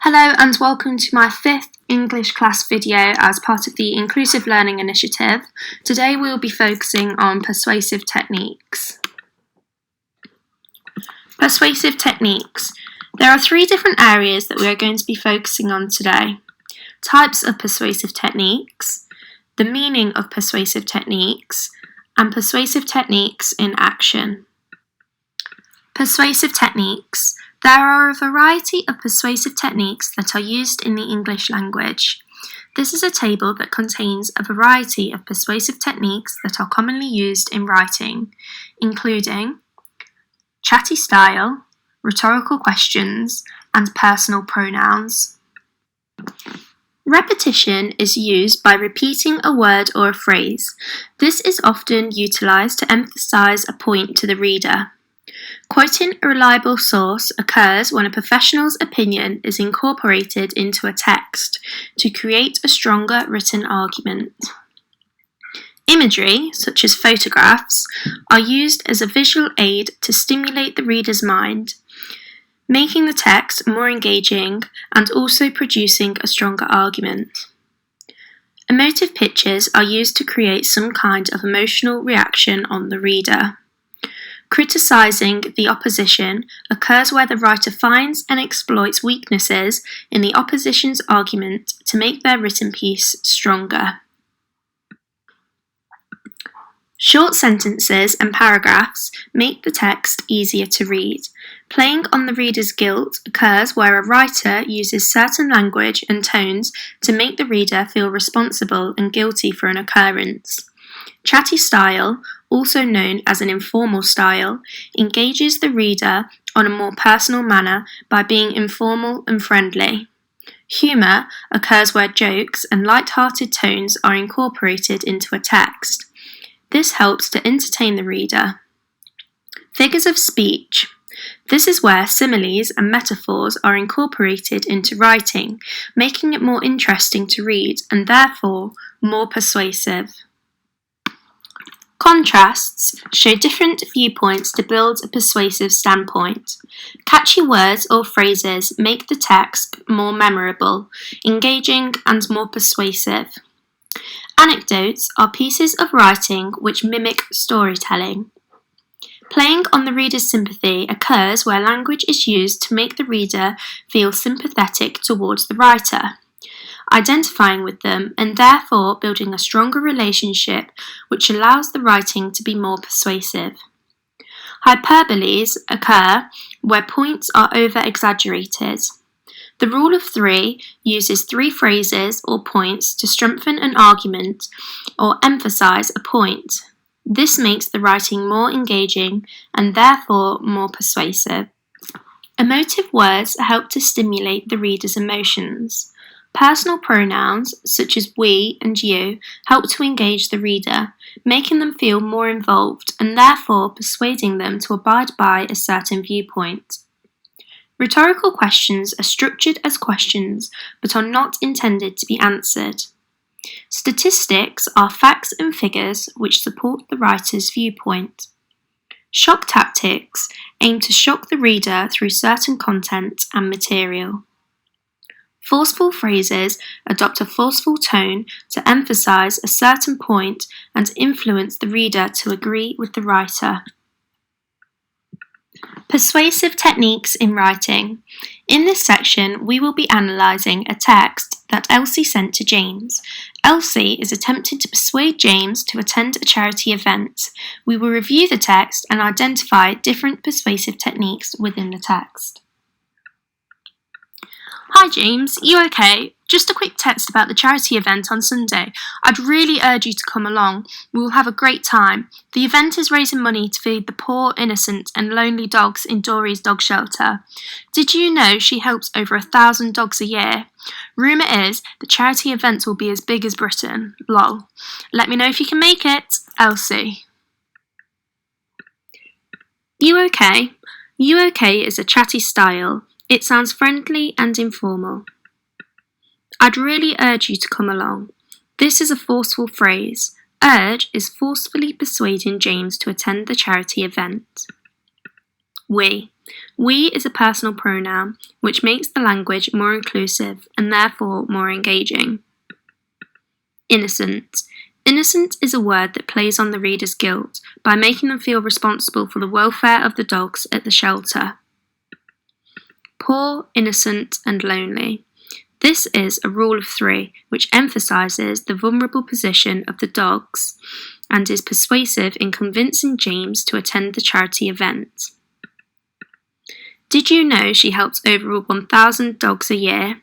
Hello and welcome to my 5th English class video as part of the Inclusive Learning Initiative. Today we will be focusing on persuasive techniques. Persuasive techniques. There are 3 different areas that we are going to be focusing on today. Types of persuasive techniques, the meaning of persuasive techniques, and persuasive techniques in action. Persuasive techniques. There are a variety of persuasive techniques that are used in the English language. This is a table that contains a variety of persuasive techniques that are commonly used in writing, including chatty style, rhetorical questions, and personal pronouns. Repetition is used by repeating a word or a phrase. This is often utilised to emphasise a point to the reader. Quoting a reliable source occurs when a professional's opinion is incorporated into a text to create a stronger written argument. Imagery, such as photographs, are used as a visual aid to stimulate the reader's mind, making the text more engaging and also producing a stronger argument. Emotive pictures are used to create some kind of emotional reaction on the reader. Criticising the opposition occurs where the writer finds and exploits weaknesses in the opposition's argument to make their written piece stronger. Short sentences and paragraphs make the text easier to read. Playing on the reader's guilt occurs where a writer uses certain language and tones to make the reader feel responsible and guilty for an occurrence. Chatty style, also known as an informal style, engages the reader on a more personal manner by being informal and friendly. Humour occurs where jokes and light-hearted tones are incorporated into a text. This helps to entertain the reader. Figures of speech. This is where similes and metaphors are incorporated into writing, making it more interesting to read and therefore more persuasive. Contrasts show different viewpoints to build a persuasive standpoint. Catchy words or phrases make the text more memorable, engaging, and more persuasive. Anecdotes are pieces of writing which mimic storytelling. Playing on the reader's sympathy occurs where language is used to make the reader feel sympathetic towards the writer, identifying with them and therefore building a stronger relationship which allows the writing to be more persuasive. Hyperboles occur where points are over-exaggerated. The rule of 3 uses 3 phrases or points to strengthen an argument or emphasise a point. This makes the writing more engaging and therefore more persuasive. Emotive words help to stimulate the reader's emotions. Personal pronouns, such as we and you, help to engage the reader, making them feel more involved and therefore persuading them to abide by a certain viewpoint. Rhetorical questions are structured as questions but are not intended to be answered. Statistics are facts and figures which support the writer's viewpoint. Shock tactics aim to shock the reader through certain content and material. Forceful phrases adopt a forceful tone to emphasise a certain point and influence the reader to agree with the writer. Persuasive techniques in writing. In this section, we will be analysing a text that Elsie sent to James. Elsie is attempting to persuade James to attend a charity event. We will review the text and identify different persuasive techniques within the text. Hi James, you okay? Just a quick text about the charity event on Sunday. I'd really urge you to come along. We will have a great time. The event is raising money to feed the poor, innocent and lonely dogs in Dory's dog shelter. Did you know she helps over 1,000 dogs a year? Rumour is the charity event will be as big as Britain. Lol. Let me know if you can make it. Elsie. You okay? You okay is a chatty style. It sounds friendly and informal. I'd really urge you to come along. This is a forceful phrase. Urge is forcefully persuading James to attend the charity event. We. We is a personal pronoun, which makes the language more inclusive and therefore more engaging. Innocent. Innocent is a word that plays on the reader's guilt by making them feel responsible for the welfare of the dogs at the shelter. Poor, innocent, and lonely. This is a rule of three, which emphasises the vulnerable position of the dogs and is persuasive in convincing James to attend the charity event. Did you know she helps over 1,000 dogs a year?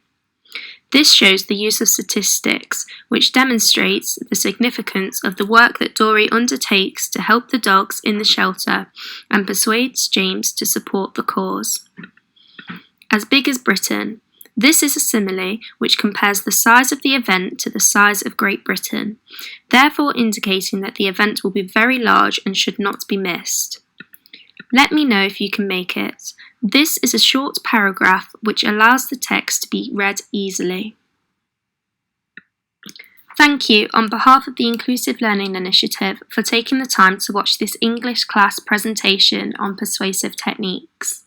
This shows the use of statistics, which demonstrates the significance of the work that Dory undertakes to help the dogs in the shelter and persuades James to support the cause. As big as Britain. This is a simile which compares the size of the event to the size of Great Britain, therefore indicating that the event will be very large and should not be missed. Let me know if you can make it. This is a short paragraph which allows the text to be read easily. Thank you on behalf of the Inclusive Learning Initiative for taking the time to watch this English class presentation on persuasive techniques.